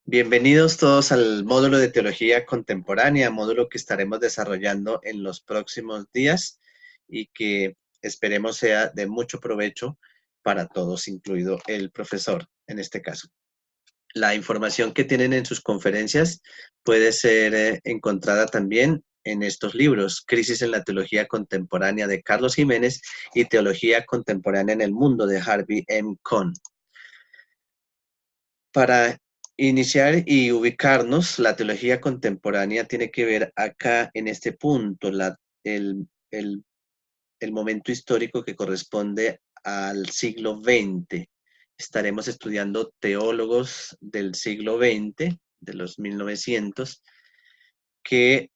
Bienvenidos todos al módulo de Teología Contemporánea, módulo que estaremos desarrollando en los próximos días y que esperemos sea de mucho provecho para todos, incluido el profesor en este caso. La información que tienen en sus conferencias puede ser encontrada también en estos libros, Crisis en la Teología Contemporánea de Carlos Jiménez y Teología Contemporánea en el Mundo de Harvey M. Cohn. Para iniciar y ubicarnos, la teología contemporánea tiene que ver acá en este punto, el momento histórico que corresponde al siglo XX. Estaremos estudiando teólogos del siglo XX, de los 1900, que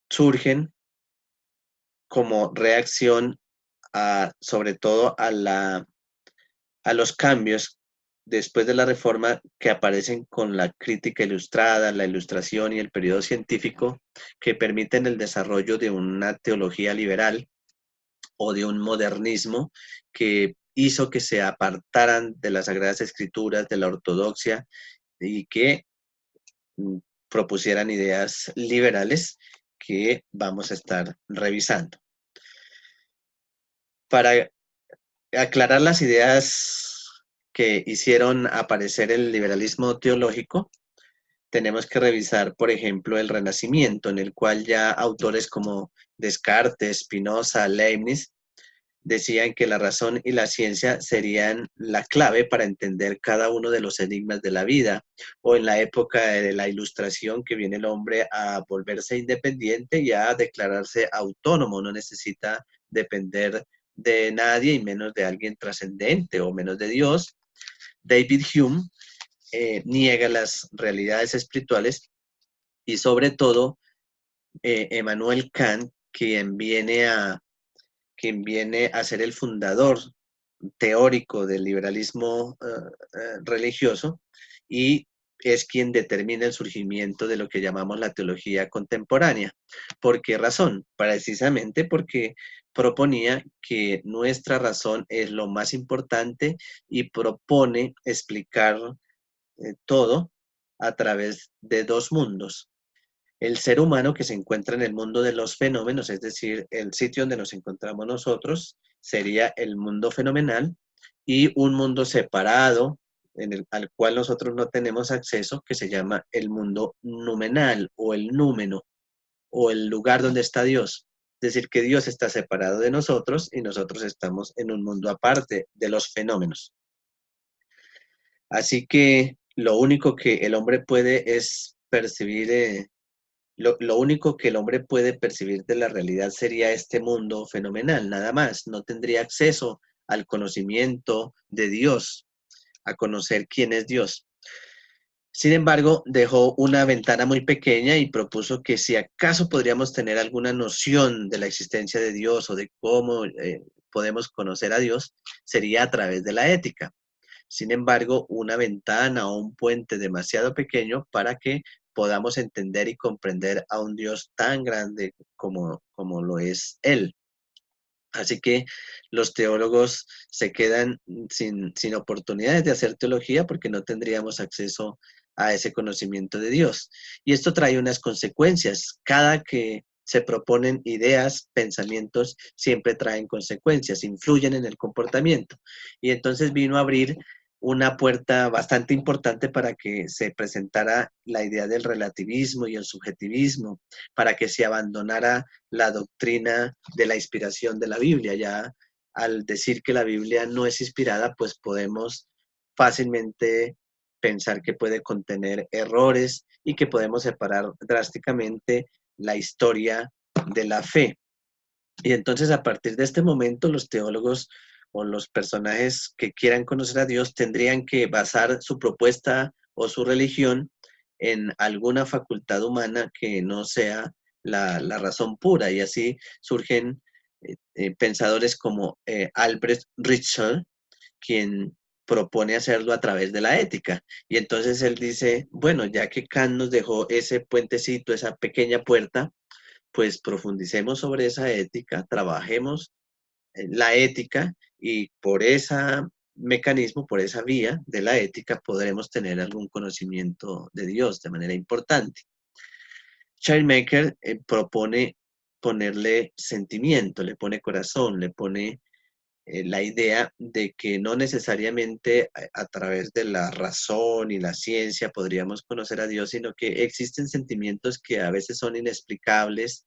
surgen como reacción sobre todo a los cambios después de la reforma que aparecen con la crítica ilustrada, la ilustración y el periodo científico que permiten el desarrollo de una teología liberal o de un modernismo que hizo que se apartaran de las Sagradas Escrituras, de la ortodoxia y que mm, propusieran ideas liberales que vamos a estar revisando. Para aclarar las ideas que hicieron aparecer el liberalismo teológico, tenemos que revisar, por ejemplo, el Renacimiento, en el cual ya autores como Descartes, Spinoza, Leibniz decían que la razón y la ciencia serían la clave para entender cada uno de los enigmas de la vida, o en la época de la Ilustración que viene el hombre a volverse independiente y a declararse autónomo, no necesita depender de nadie y menos de alguien trascendente o menos de Dios. David Hume niega las realidades espirituales y sobre todo Emmanuel Kant, quien viene a ser el fundador teórico del liberalismo religioso y es quien determina el surgimiento de lo que llamamos la teología contemporánea. ¿Por qué razón? Precisamente porque proponía que nuestra razón es lo más importante y propone explicar todo a través de dos mundos. El ser humano que se encuentra en el mundo de los fenómenos, es decir, el sitio donde nos encontramos nosotros, sería el mundo fenomenal y un mundo separado al cual nosotros no tenemos acceso, que se llama el mundo numenal o el númeno o el lugar donde está Dios. Es decir, que Dios está separado de nosotros y nosotros estamos en un mundo aparte de los fenómenos. Así que lo único que el hombre puede es percibir lo único que el hombre puede percibir de la realidad sería este mundo fenomenal, nada más. No tendría acceso al conocimiento de Dios, a conocer quién es Dios. Sin embargo, dejó una ventana muy pequeña y propuso que si acaso podríamos tener alguna noción de la existencia de Dios o de cómo podemos conocer a Dios, sería a través de la ética. Sin embargo, una ventana o un puente demasiado pequeño para que podamos entender y comprender a un Dios tan grande como lo es Él. Así que los teólogos se quedan sin oportunidades de hacer teología porque no tendríamos acceso a ese conocimiento de Dios. Y esto trae unas consecuencias. Cada que se proponen ideas, pensamientos, siempre traen consecuencias, influyen en el comportamiento. Y entonces vino a abrir una puerta bastante importante para que se presentara la idea del relativismo y el subjetivismo, para que se abandonara la doctrina de la inspiración de la Biblia. Ya al decir que la Biblia no es inspirada, pues podemos fácilmente pensar que puede contener errores y que podemos separar drásticamente la historia de la fe. Y entonces a partir de este momento los teólogos o los personajes que quieran conocer a Dios tendrían que basar su propuesta o su religión en alguna facultad humana que no sea la razón pura. Y así surgen pensadores como Albrecht Ritschl, quien propone hacerlo a través de la ética. Y entonces él dice, bueno, ya que Kant nos dejó ese puentecito, esa pequeña puerta, pues profundicemos sobre esa ética, trabajemos en la ética y por esa mecanismo, por esa vía de la ética, podremos tener algún conocimiento de Dios de manera importante. Childmaker propone ponerle sentimiento, le pone corazón, le pone la idea de que no necesariamente a través de la razón y la ciencia podríamos conocer a Dios, sino que existen sentimientos que a veces son inexplicables,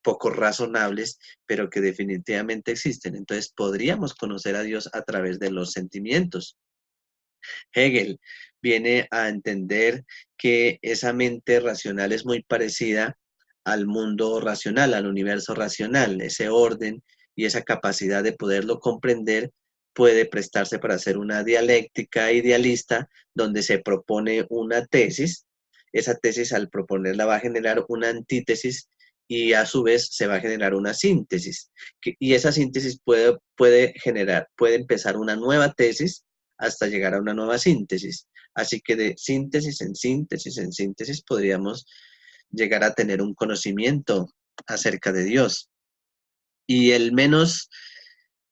poco razonables, pero que definitivamente existen. Entonces podríamos conocer a Dios a través de los sentimientos. Hegel viene a entender que esa mente racional es muy parecida al mundo racional, al universo racional. Ese orden y esa capacidad de poderlo comprender puede prestarse para hacer una dialéctica idealista donde se propone una tesis. Esa tesis, al proponerla, va a generar una antítesis y a su vez se va a generar una síntesis. Y esa síntesis puede empezar una nueva tesis hasta llegar a una nueva síntesis. Así que de síntesis en síntesis en síntesis podríamos llegar a tener un conocimiento acerca de Dios. Y el menos,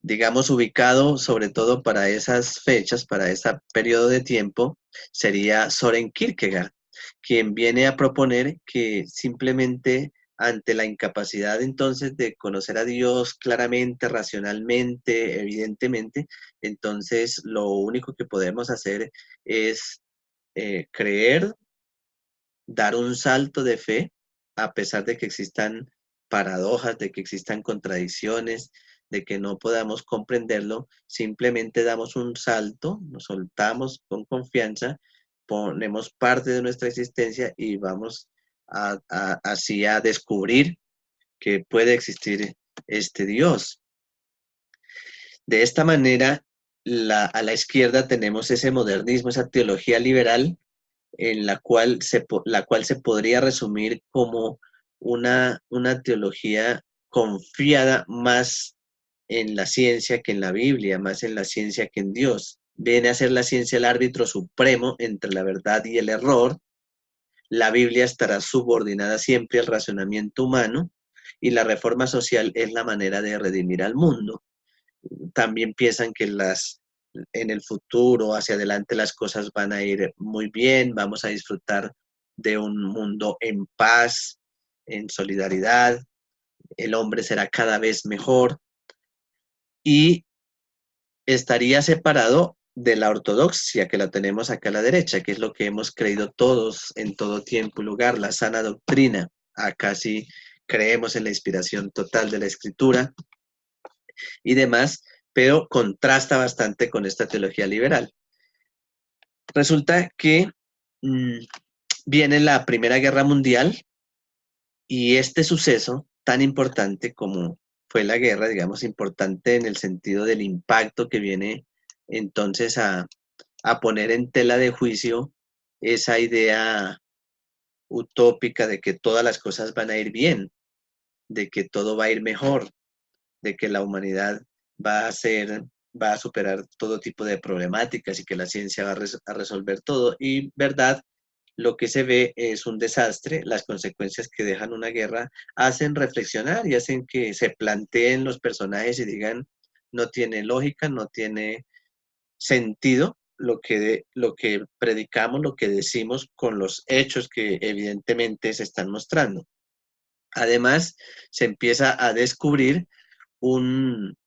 digamos, ubicado, sobre todo para esas fechas, para ese periodo de tiempo, sería Soren Kierkegaard, quien viene a proponer que simplemente ante la incapacidad entonces de conocer a Dios claramente, racionalmente, evidentemente, entonces lo único que podemos hacer es creer, dar un salto de fe, a pesar de que existan paradojas, de que existan contradicciones, de que no podamos comprenderlo, simplemente damos un salto, nos soltamos con confianza, ponemos parte de nuestra existencia y vamos así a descubrir que puede existir este Dios. De esta manera, a la izquierda tenemos ese modernismo, esa teología liberal, en la cual se podría resumir como una teología confiada más en la ciencia que en la Biblia, más en la ciencia que en Dios. Viene a ser la ciencia el árbitro supremo entre la verdad y el error. La Biblia estará subordinada siempre al razonamiento humano y la reforma social es la manera de redimir al mundo. También piensan que en el futuro, hacia adelante, las cosas van a ir muy bien, vamos a disfrutar de un mundo en paz, en solidaridad, el hombre será cada vez mejor y estaría separado de la ortodoxia que la tenemos acá a la derecha, que es lo que hemos creído todos en todo tiempo y lugar, la sana doctrina. Acá sí creemos en la inspiración total de la escritura y demás, pero contrasta bastante con esta teología liberal. Resulta que mmm, viene la Primera Guerra Mundial y este suceso tan importante como fue la guerra, digamos, importante en el sentido del impacto que viene entonces a poner en tela de juicio esa idea utópica de que todas las cosas van a ir bien, de que todo va a ir mejor, de que la humanidad va a ser, va a superar todo tipo de problemáticas y que la ciencia va a resolver todo. Y verdad, lo que se ve es un desastre, las consecuencias que dejan una guerra hacen reflexionar y hacen que se planteen los personajes y digan, no tiene lógica, no tiene sentido lo que predicamos, lo que decimos con los hechos que evidentemente se están mostrando. Además, se empieza a descubrir un,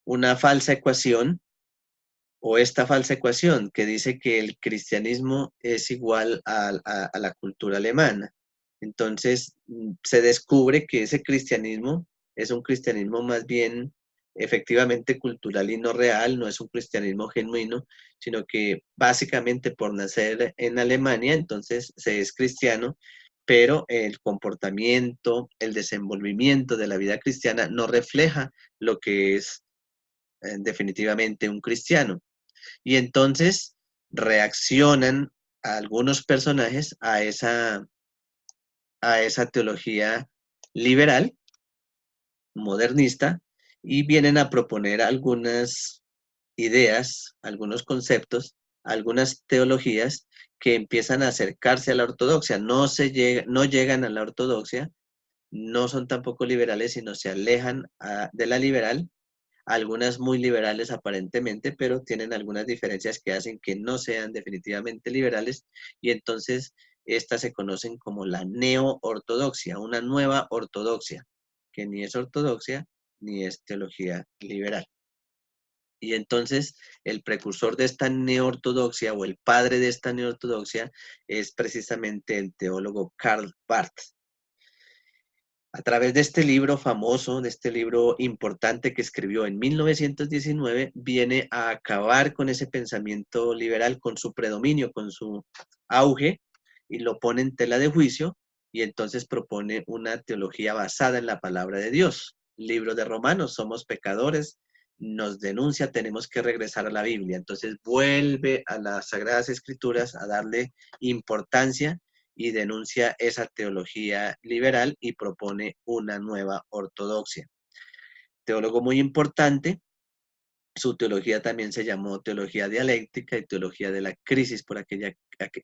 una falsa ecuación o esta falsa ecuación que dice que el cristianismo es igual a la cultura alemana. Entonces, se descubre que ese cristianismo es un cristianismo más bien efectivamente cultural y no real, no es un cristianismo genuino, sino que básicamente por nacer en Alemania, entonces se es cristiano, pero el comportamiento, el desenvolvimiento de la vida cristiana no refleja lo que es definitivamente un cristiano. Y entonces reaccionan algunos personajes a esa teología liberal, modernista, y vienen a proponer algunas ideas, algunos conceptos, algunas teologías que empiezan a acercarse a la ortodoxia. No llegan a la ortodoxia, no son tampoco liberales, sino se alejan de la liberal, algunas muy liberales aparentemente, pero tienen algunas diferencias que hacen que no sean definitivamente liberales, y entonces estas se conocen como la neo-ortodoxia, una nueva ortodoxia, que ni es ortodoxia ni es teología liberal. Y entonces el precursor de esta neortodoxia o el padre de esta neortodoxia es precisamente el teólogo Karl Barth. A través de este libro famoso, de este libro importante que escribió en 1919, viene a acabar con ese pensamiento liberal, con su predominio, con su auge, y lo pone en tela de juicio, y entonces propone una teología basada en la palabra de Dios. Libro de Romanos, somos pecadores, nos denuncia, tenemos que regresar a la Biblia. Entonces vuelve a las Sagradas Escrituras a darle importancia y denuncia esa teología liberal y propone una nueva ortodoxia. Teólogo muy importante, su teología también se llamó teología dialéctica y teología de la crisis, por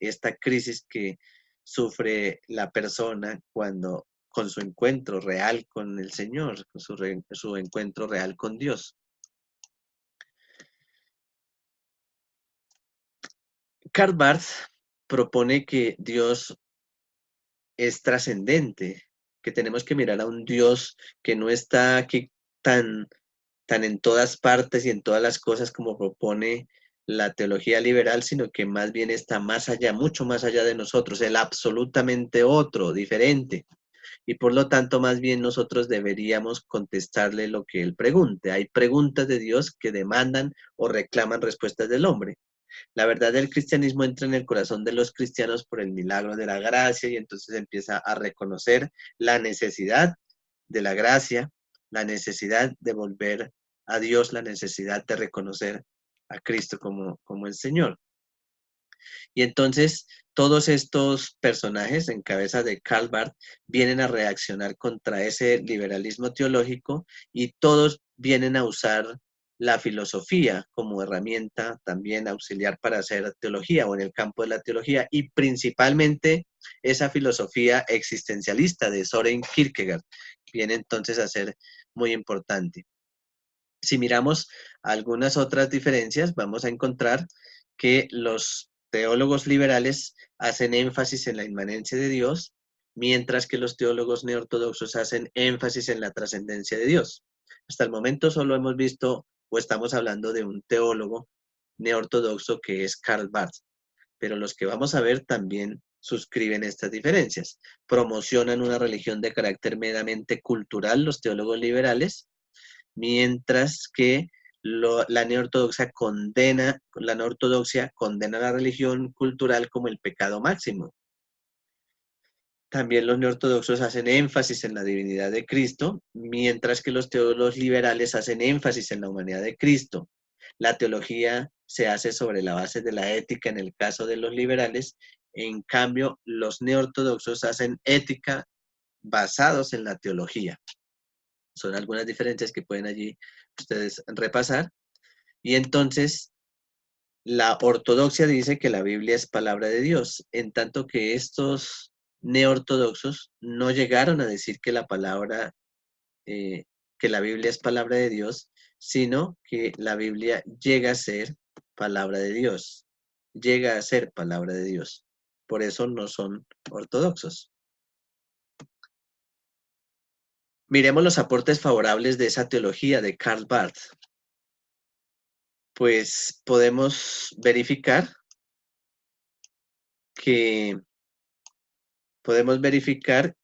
esta crisis que sufre la persona cuando con su encuentro real con el Señor, con su encuentro real con Dios. Karl Barth propone que Dios es trascendente, que tenemos que mirar a un Dios que no está aquí tan, tan en todas partes y en todas las cosas como propone la teología liberal, sino que más bien está más allá, mucho más allá de nosotros, el absolutamente otro, diferente. Y por lo tanto, más bien nosotros deberíamos contestarle lo que él pregunte. Hay preguntas de Dios que demandan o reclaman respuestas del hombre. La verdad del cristianismo entra en el corazón de los cristianos por el milagro de la gracia y entonces empieza a reconocer la necesidad de la gracia, la necesidad de volver a Dios, la necesidad de reconocer a Cristo como el Señor. Y entonces todos estos personajes en cabeza de Karl Barth vienen a reaccionar contra ese liberalismo teológico y todos vienen a usar la filosofía como herramienta también auxiliar para hacer teología o en el campo de la teología y principalmente esa filosofía existencialista de Soren Kierkegaard viene entonces a ser muy importante. Si miramos algunas otras diferencias, vamos a encontrar que los teólogos liberales hacen énfasis en la inmanencia de Dios, mientras que los teólogos neortodoxos hacen énfasis en la trascendencia de Dios. Hasta el momento solo hemos visto o estamos hablando de un teólogo neortodoxo que es Karl Barth, pero los que vamos a ver también suscriben estas diferencias. Promocionan una religión de carácter meramente cultural, los teólogos liberales, mientras que la neortodoxia condena la religión cultural como el pecado máximo. También los neortodoxos hacen énfasis en la divinidad de Cristo, mientras que los teólogos liberales hacen énfasis en la humanidad de Cristo. La teología se hace sobre la base de la ética en el caso de los liberales, en cambio los neortodoxos hacen ética basados en la teología. Son algunas diferencias que pueden allí ustedes repasar. Y entonces, la ortodoxia dice que la Biblia es palabra de Dios, en tanto que estos neortodoxos no llegaron a decir que eh, que la Biblia es palabra de Dios, sino que la Biblia llega a ser palabra de Dios, llega a ser palabra de Dios. Por eso no son ortodoxos. Miremos los aportes favorables de esa teología de Karl Barth. Pues que podemos verificar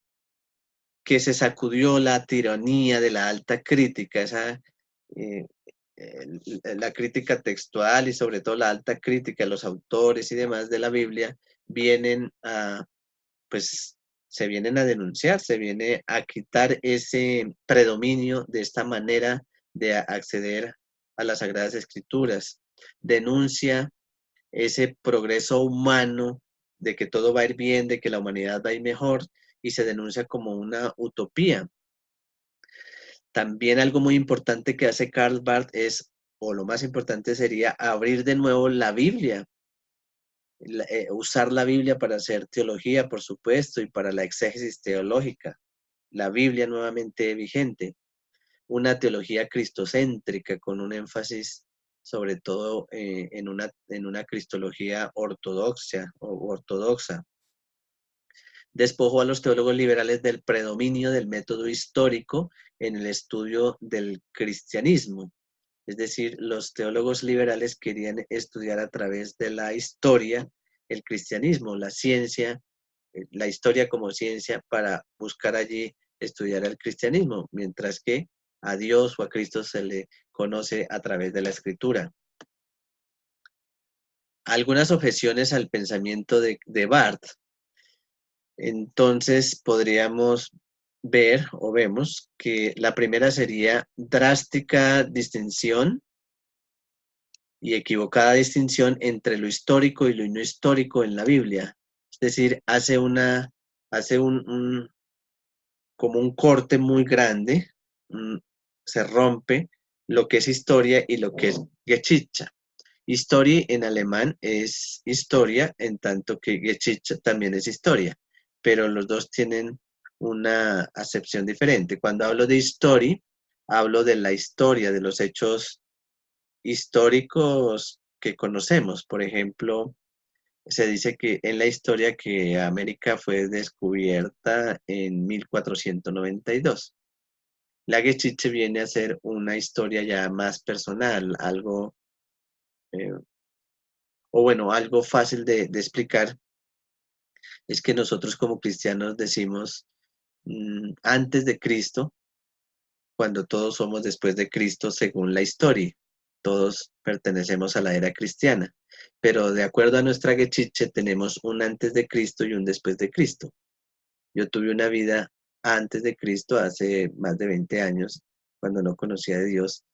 que se sacudió la tiranía de la alta crítica, eh, la crítica textual y sobre todo la alta crítica, los autores y demás de la Biblia vienen a, pues, se vienen a denunciar, se viene a quitar ese predominio de esta manera de acceder a las Sagradas Escrituras. Denuncia ese progreso humano de que todo va a ir bien, de que la humanidad va a ir mejor, y se denuncia como una utopía. También algo muy importante que hace Karl Barth es, o lo más importante sería, abrir de nuevo la Biblia, usar la Biblia para hacer teología, por supuesto, y para la exégesis teológica. La Biblia nuevamente vigente. una teología cristocéntrica con un énfasis sobre todo en una cristología ortodoxa o ortodoxa. Despojó a los teólogos liberales del predominio del método histórico en el estudio del cristianismo. Es decir, los teólogos liberales querían estudiar a través de la historia el cristianismo, la ciencia, la historia como ciencia para buscar allí estudiar el cristianismo, mientras que a Dios o a Cristo se le conoce a través de la escritura. Algunas objeciones al pensamiento de Barth. Entonces podríamos ver o vemos que la primera sería drástica distinción y equivocada distinción entre lo histórico y lo no histórico en la Biblia. Es decir, hace como un corte muy grande, se rompe lo que es historia y lo que es Geschichte. Historia en alemán es historia, en tanto que Geschichte también es historia, pero los dos tienen una acepción diferente. Cuando hablo de historia, hablo de la historia, de los hechos históricos que conocemos. Por ejemplo, se dice que en la historia que América fue descubierta en 1492. La Geschichte viene a ser una historia ya más personal, algo, eh, o bueno, algo fácil de explicar, es que nosotros como cristianos decimos antes de Cristo, cuando todos somos después de Cristo según la historia. Todos pertenecemos a la era cristiana, pero de acuerdo a nuestra Geschichte tenemos un antes de Cristo y un después de Cristo. Yo tuve una vida antes de Cristo hace más de 20 años, cuando no conocía a Dios.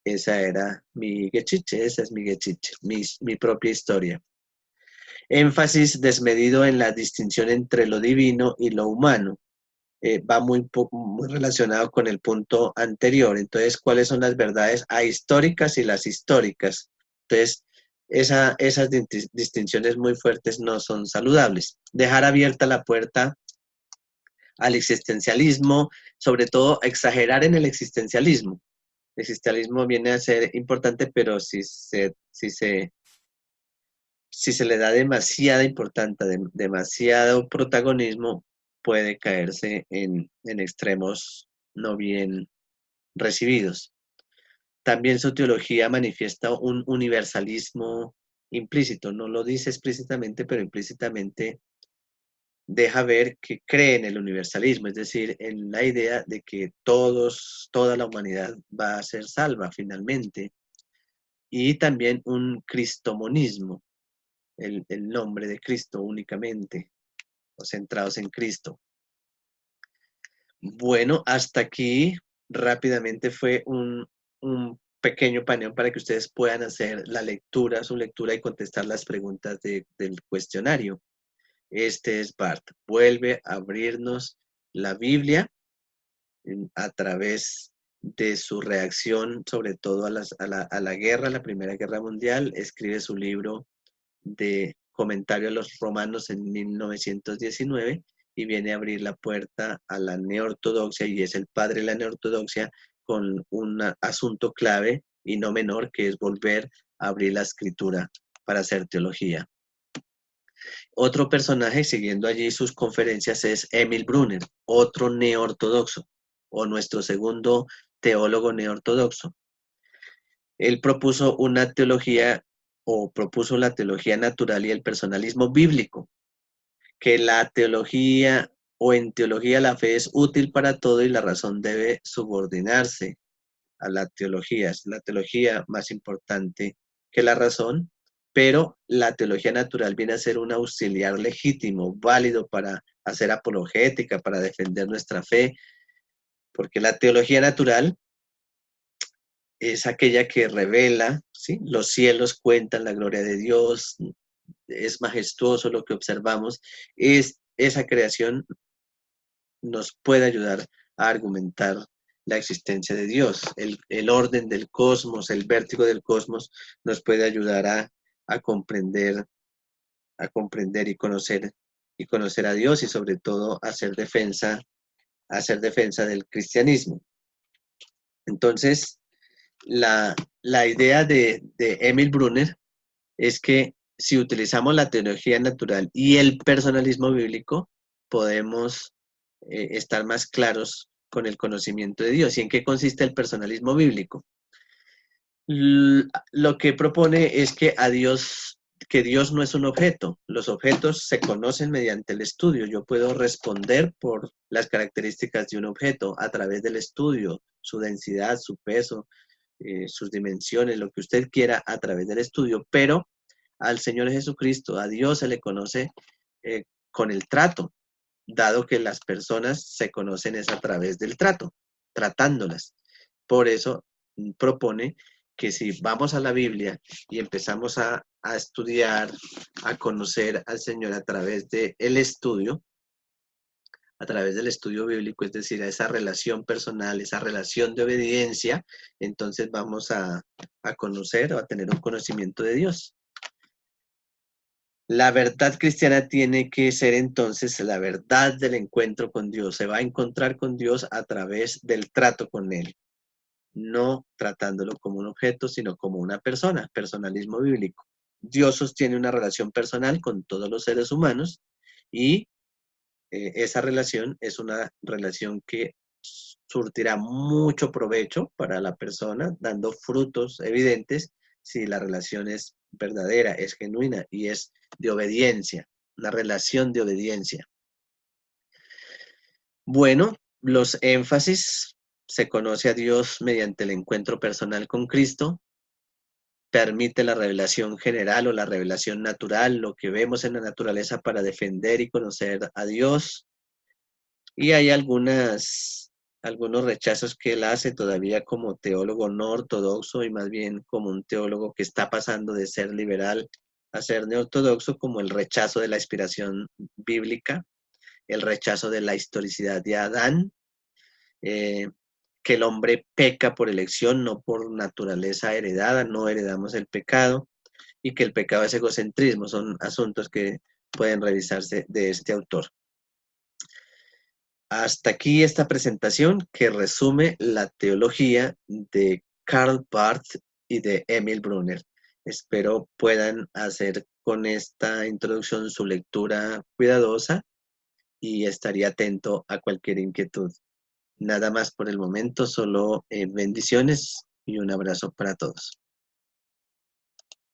Esa era mi Geschichte, esa es mi Geschichte, mi propia historia. Énfasis desmedido en la distinción entre lo divino y lo humano. Va muy relacionado con el punto anterior. Entonces, ¿cuáles son las verdades ahistóricas y las históricas? Entonces, esas distinciones muy fuertes no son saludables. Dejar abierta la puerta al existencialismo, sobre todo exagerar en el existencialismo. El existencialismo viene a ser importante, pero si se le da demasiada importancia, demasiado protagonismo, puede caerse en extremos no bien recibidos. También su teología manifiesta un universalismo implícito, no lo dice explícitamente, pero implícitamente deja ver que cree en el universalismo, es decir, en la idea de que toda la humanidad va a ser salva finalmente, y también un cristomonismo, el nombre de Cristo únicamente, o centrados en Cristo. Bueno, hasta aquí rápidamente fue un pequeño paneo para que ustedes puedan hacer la lectura, su lectura y contestar las preguntas del cuestionario. Este es Bart. Vuelve a abrirnos la Biblia a través de su reacción, sobre todo a la guerra, la Primera Guerra Mundial. Escribe su libro de comentario a los romanos en 1919 y viene a abrir la puerta a la neortodoxia y es el padre de la neortodoxia con un asunto clave y no menor que es volver a abrir la escritura para hacer teología. Otro personaje, siguiendo allí sus conferencias, es Emil Brunner, otro neortodoxo, o nuestro segundo teólogo neortodoxo. Él propuso una teología o propuso la teología natural y el personalismo bíblico, que la teología o en teología la fe es útil para todo y la razón debe subordinarse a la teología. Es la teología más importante que la razón, pero la teología natural viene a ser un auxiliar legítimo, válido para hacer apologética, para defender nuestra fe, porque la teología natural es aquella que revela, ¿sí? Los cielos cuentan la gloria de Dios, es majestuoso lo que observamos, esa creación nos puede ayudar a argumentar la existencia de Dios, el orden del cosmos, el vértigo del cosmos nos puede ayudar a comprender, a comprender y conocer a Dios y sobre todo hacer defensa del cristianismo. Entonces, la idea de Emil Brunner es que si utilizamos la teología natural y el personalismo bíblico, podemos estar más claros con el conocimiento de Dios. ¿Y en qué consiste el personalismo bíblico? Lo que propone es que Dios no es un objeto. Los objetos se conocen mediante el estudio. Yo puedo responder por las características de un objeto a través del estudio, su densidad, su peso, sus dimensiones, lo que usted quiera a través del estudio, pero al Señor Jesucristo, a Dios se le conoce con el trato, dado que las personas se conocen es a través del trato, tratándolas. Por eso propone que si vamos a la Biblia y empezamos a estudiar, a conocer al Señor a través del estudio, a través del estudio bíblico, es decir, a esa relación personal, esa relación de obediencia, entonces vamos a conocer o a tener un conocimiento de Dios. La verdad cristiana tiene que ser entonces la verdad del encuentro con Dios. Se va a encontrar con Dios a través del trato con Él, no tratándolo como un objeto, sino como una persona, personalismo bíblico. Dios sostiene una relación personal con todos los seres humanos y esa relación es una relación que surtirá mucho provecho para la persona, dando frutos evidentes si la relación es verdadera, es genuina y es de obediencia, una relación de obediencia. Bueno, los énfasis: se conoce a Dios mediante el encuentro personal con Cristo, permite la revelación general o la revelación natural, lo que vemos en la naturaleza para defender y conocer a Dios. Y hay algunos rechazos que él hace todavía como teólogo no ortodoxo y más bien como un teólogo que está pasando de ser liberal a ser neortodoxo, como el rechazo de la inspiración bíblica, el rechazo de la historicidad de Adán, eh, que el hombre peca por elección, no por naturaleza heredada, no heredamos el pecado, y que el pecado es egocentrismo. Son asuntos que pueden revisarse de este autor. Hasta aquí esta presentación que resume la teología de Karl Barth y de Emil Brunner. Espero puedan hacer con esta introducción su lectura cuidadosa y estaría atento a cualquier inquietud. Nada más por el momento, solo bendiciones y un abrazo para todos.